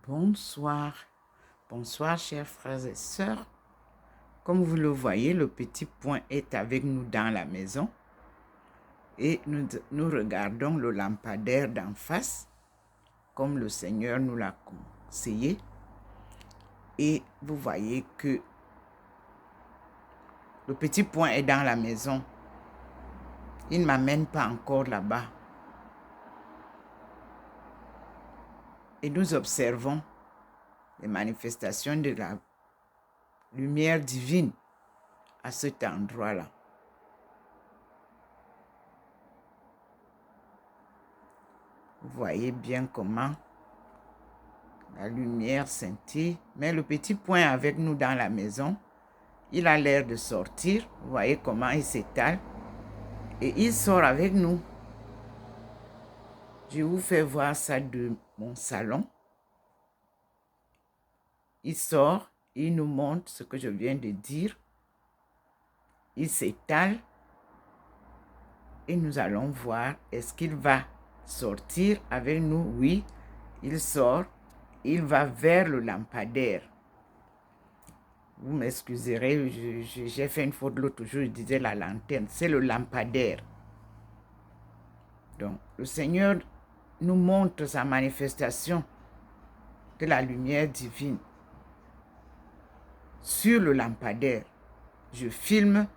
Bonsoir. Bonsoir, chers frères et sœurs. Comme vous le voyez, le petit point est avec nous dans la maison et nous regardons le lampadaire d'en face, comme le Seigneur nous l'a conseillé. Et vous voyez que le petit point est dans la maison. Il ne m'amène pas encore là-bas. Et nous observons les manifestations de la lumière divine à cet endroit-là. Vous voyez bien comment la lumière scintille, mais le petit point avec nous dans la maison, il a l'air de sortir. Vous voyez comment il s'étale et il sort avec nous. Je vous fais voir ça de mon salon. Il sort, il nous montre ce que je viens de dire. Il s'étale et nous allons voir, est-ce qu'il va sortir avec nous? Oui, il sort, il va vers le lampadaire. Vous m'excuserez, j'ai fait une faute l'autre jour, je disais la lanterne, c'est le lampadaire. Donc, le Seigneur nous montre sa manifestation de la lumière divine sur le lampadaire. Je filme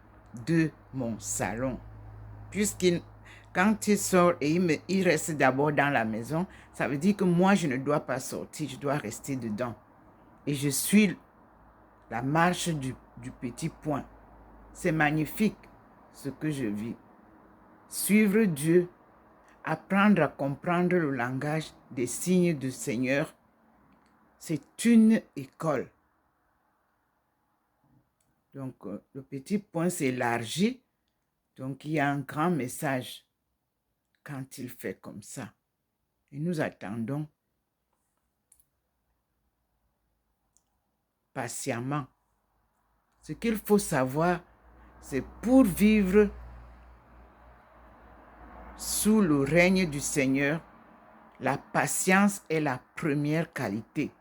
de mon salon. Quand il sort et il reste d'abord dans la maison, ça veut dire que moi, je ne dois pas sortir, je dois rester dedans. Et je suis la marche du petit point. C'est magnifique ce que je vis. Suivre Dieu, apprendre à comprendre le langage des signes du Seigneur, c'est une école. Donc, le petit point s'élargit. Donc, il y a un grand message quand il fait comme ça. Et nous attendons patiemment. Ce qu'il faut savoir, c'est pour vivre sous le règne du Seigneur, la patience est la première qualité.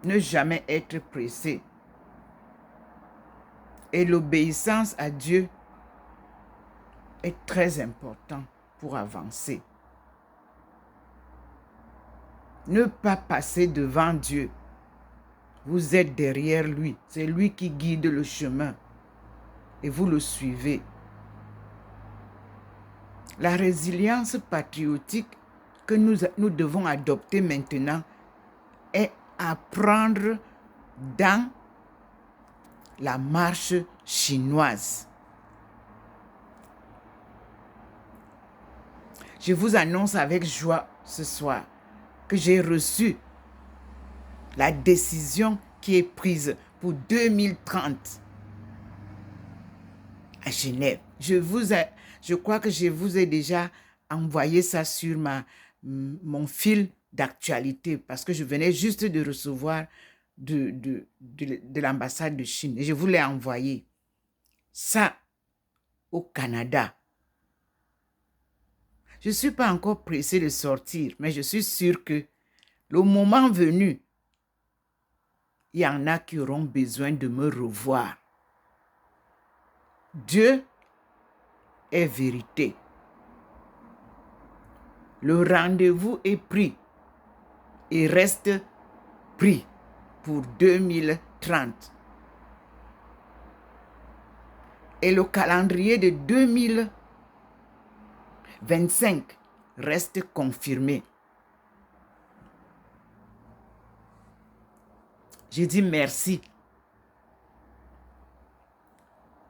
Ne jamais être pressé. Et l'obéissance à Dieu est très important pour avancer. Ne pas passer devant Dieu. Vous êtes derrière lui. C'est lui qui guide le chemin. Et vous le suivez. La résilience patriotique que nous devons adopter maintenant est apprendre dans la marche chinoise. Je vous annonce avec joie ce soir que j'ai reçu la décision qui est prise pour 2030 à Genève. Je crois que je vous ai déjà envoyé ça sur mon fil d'actualité parce que je venais juste de recevoir de l'ambassade de Chine et je vous l'ai envoyé. Ça, au Canada. Je ne suis pas encore pressée de sortir, mais je suis sûre que le moment venu, il y en a qui auront besoin de me revoir. Dieu est vérité. Le rendez-vous est pris et reste pris pour 2030. Et le calendrier de 2025 reste confirmé. Je dis merci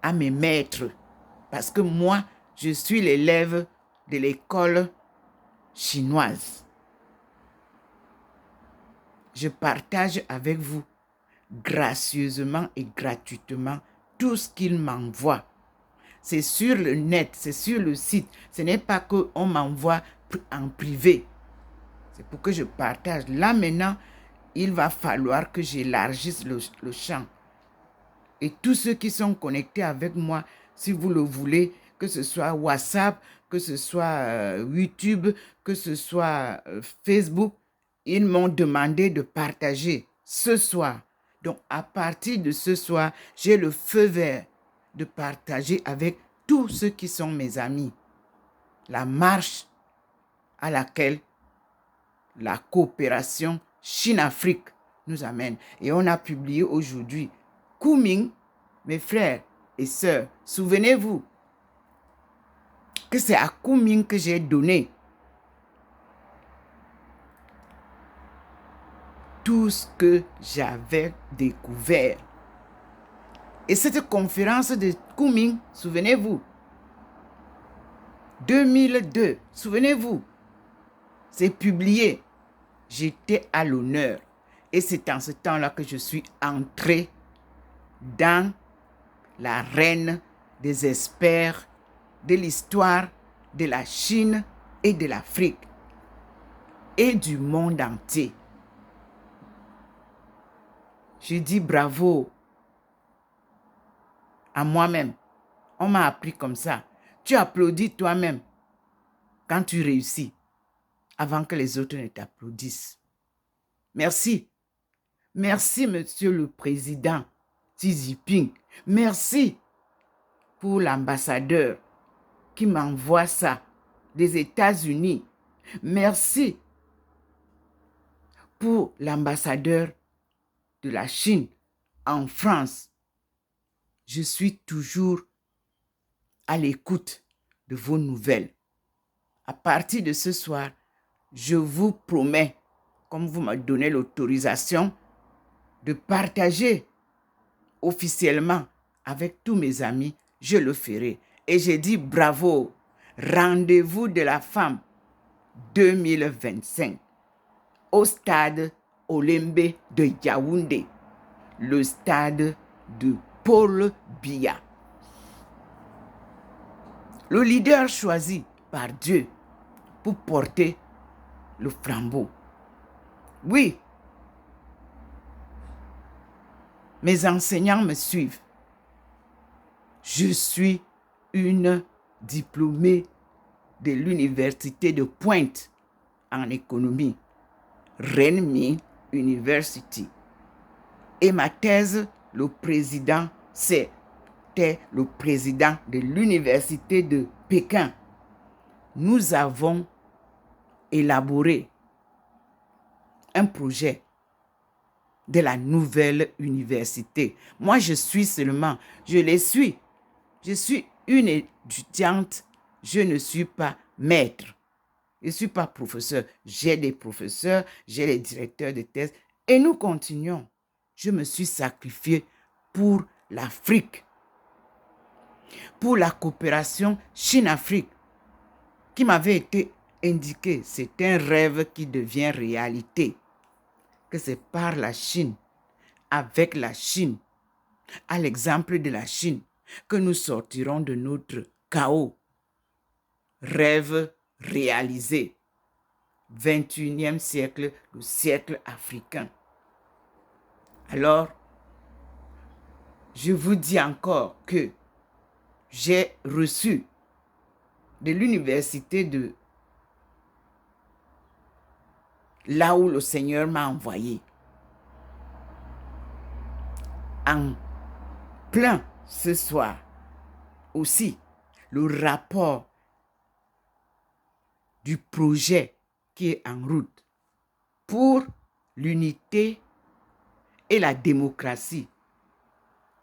à mes maîtres parce que moi, je suis l'élève de l'école chinoise. Je partage avec vous gracieusement et gratuitement tout ce qu'ils m'envoient. C'est sur le net, c'est sur le site. Ce n'est pas qu'on m'envoie en privé. C'est pour que je partage. Là maintenant, il va falloir que j'élargisse le champ. Et tous ceux qui sont connectés avec moi, si vous le voulez, que ce soit WhatsApp, que ce soit YouTube, que ce soit Facebook, Ils m'ont demandé de partager ce soir. Donc, à partir de ce soir, j'ai le feu vert de partager avec tous ceux qui sont mes amis la marche à laquelle la coopération Chine-Afrique nous amène. Et on a publié aujourd'hui Kunming, mes frères et sœurs, souvenez-vous que c'est à Kunming que j'ai donné tout ce que j'avais découvert. Et cette conférence de Kunming, souvenez-vous, 2002, souvenez-vous, c'est publié. J'étais à l'honneur. Et c'est en ce temps-là que je suis entré dans l'arène des experts de l'histoire de la Chine et de l'Afrique et du monde entier. Je dis bravo à moi-même. On m'a appris comme ça. Tu applaudis toi-même quand tu réussis avant que les autres ne t'applaudissent. Merci. Merci, Monsieur le Président Xi Jinping. Merci pour l'ambassadeur qui m'envoie ça des États-Unis. Merci pour l'ambassadeur de la Chine en France. Je suis toujours à l'écoute de vos nouvelles. À partir de ce soir, je vous promets, comme vous me donnez l'autorisation, de partager officiellement avec tous mes amis, je le ferai. Et j'ai dit bravo, rendez-vous de la femme 2025 au stade Olembe de Yaoundé, le stade de Paul Biya. Le leader choisi par Dieu pour porter le flambeau. Oui, mes enseignants me suivent. Je suis une diplômée de l'université de Pointe en économie, Renmin University. Et ma thèse, le président, c'était le président de l'université de Pékin. Nous avons élaboré un projet de la nouvelle université. Moi, je les suis. Je suis une étudiante, je ne suis pas maître. Je ne suis pas professeur. J'ai des professeurs, j'ai les directeurs de thèse et nous continuons. Je me suis sacrifié pour l'Afrique, pour la coopération Chine-Afrique qui m'avait été indiqué. C'est un rêve qui devient réalité. Que c'est par la Chine, avec la Chine, à l'exemple de la Chine, que nous sortirons de notre chaos. Rêve réalisé. 21e siècle, le siècle africain. Alors, je vous dis encore que j'ai reçu de l'université de là où le Seigneur m'a envoyé. En plein ce soir aussi, le rapport du projet qui est en route pour l'unité et la démocratie.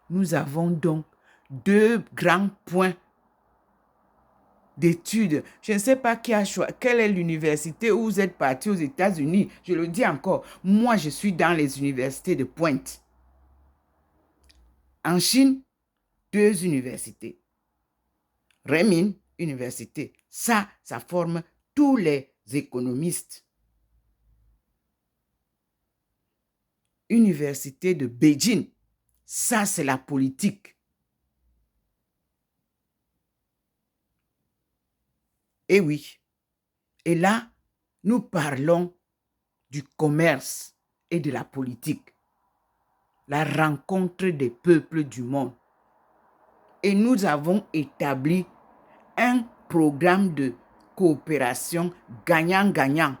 Nous avons donc 2 grands points d'études. Je ne sais pas qui a choisi, quelle est l'université où vous êtes parti aux États-Unis. Je le dis encore, moi je suis dans les universités de Pointe. En Chine, 2 universités. Renmin Université. Ça forme tous les économistes. Université de Beijing. Ça, c'est la politique. Et oui. Et là, nous parlons du commerce et de la politique. La rencontre des peuples du monde. Et nous avons établi un programme de coopération gagnant-gagnant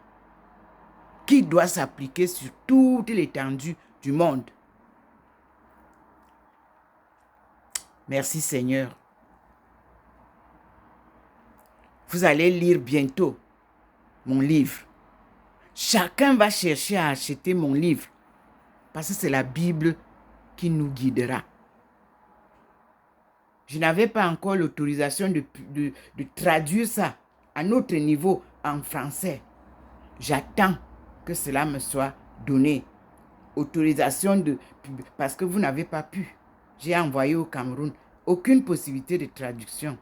qui doit s'appliquer sur toute l'étendue du monde. Merci Seigneur. Vous allez lire bientôt mon livre. Chacun va chercher à acheter mon livre parce que c'est la Bible qui nous guidera. Je n'avais pas encore l'autorisation de traduire ça à notre niveau en français. J'attends que cela me soit donné. Autorisation parce que vous n'avez pas pu. J'ai envoyé au Cameroun aucune possibilité de traduction.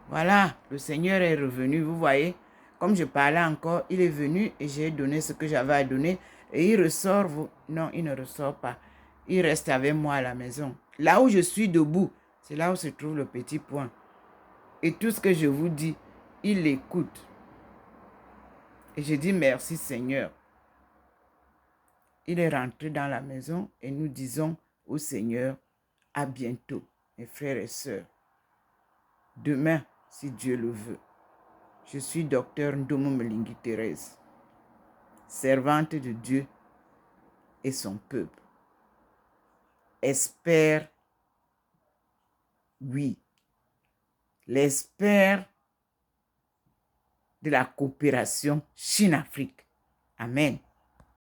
Voilà, le Seigneur est revenu, vous voyez. Comme je parlais encore, il est venu et j'ai donné ce que j'avais à donner. Et il ressort, non, il ne ressort pas. Il reste avec moi à la maison. Là où je suis debout, c'est là où se trouve le petit point. Et tout ce que je vous dis, il l'écoute. Et je dis merci Seigneur. Il est rentré dans la maison et nous disons au Seigneur, à bientôt, mes frères et sœurs. Demain, si Dieu le veut. Je suis docteur Ndomo Melingi Thérèse, servante de Dieu et son peuple. Espère, oui, l'espère de la coopération Chine-Afrique. Amen.